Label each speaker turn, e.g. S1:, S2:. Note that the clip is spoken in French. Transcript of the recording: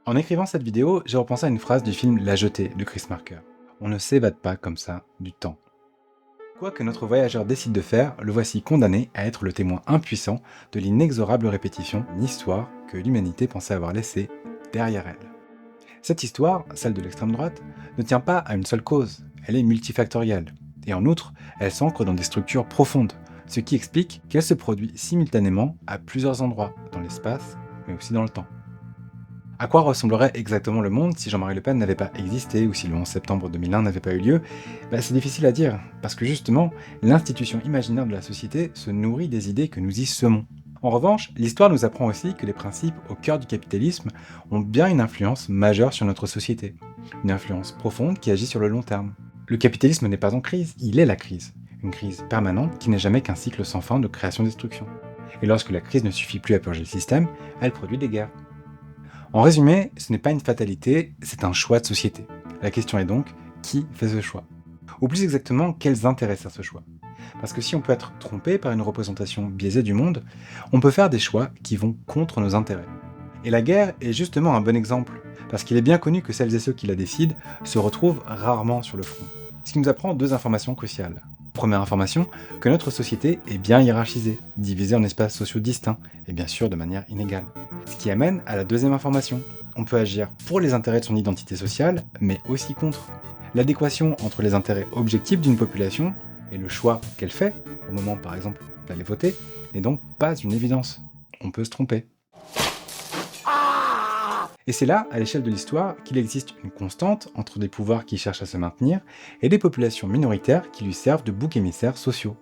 S1: En écrivant cette vidéo, j'ai repensé à une phrase du film La Jetée de Chris Marker. On ne s'évade pas comme ça du temps. Quoi que notre voyageur décide de faire, le voici condamné à être le témoin impuissant de l'inexorable répétition d'une histoire que l'humanité pensait avoir laissée derrière elle. Cette histoire, celle de l'extrême droite, ne tient pas à une seule cause, elle est multifactorielle. Et en outre, elle s'ancre dans des structures profondes, ce qui explique qu'elle se produit simultanément à plusieurs endroits, dans l'espace, mais aussi dans le temps. À quoi ressemblerait exactement le monde si Jean-Marie Le Pen n'avait pas existé ou si le 11 septembre 2001 n'avait pas eu lieu? C'est difficile à dire, parce que justement, l'institution imaginaire de la société se nourrit des idées que nous y semons. En revanche, l'histoire nous apprend aussi que les principes au cœur du capitalisme ont bien une influence majeure sur notre société. Une influence profonde qui agit sur le long terme. Le capitalisme n'est pas en crise, il est la crise. Une crise permanente qui n'est jamais qu'un cycle sans fin de création-destruction. Et lorsque la crise ne suffit plus à purger le système, elle produit des guerres. En résumé, ce n'est pas une fatalité, c'est un choix de société. La question est donc, qui fait ce choix? Ou plus exactement, quels intérêts sert ce choix? Parce que si on peut être trompé par une représentation biaisée du monde, on peut faire des choix qui vont contre nos intérêts. Et la guerre est justement un bon exemple, parce qu'il est bien connu que celles et ceux qui la décident se retrouvent rarement sur le front. Ce qui nous apprend deux informations cruciales. Première information, que notre société est bien hiérarchisée, divisée en espaces sociaux distincts, et bien sûr de manière inégale. Ce qui amène à la deuxième information. On peut agir pour les intérêts de son identité sociale, mais aussi contre. L'adéquation entre les intérêts objectifs d'une population et le choix qu'elle fait, au moment par exemple d'aller voter, n'est donc pas une évidence. On peut se tromper. Et c'est là, à l'échelle de l'histoire, qu'il existe une constante entre des pouvoirs qui cherchent à se maintenir et des populations minoritaires qui lui servent de boucs émissaires sociaux.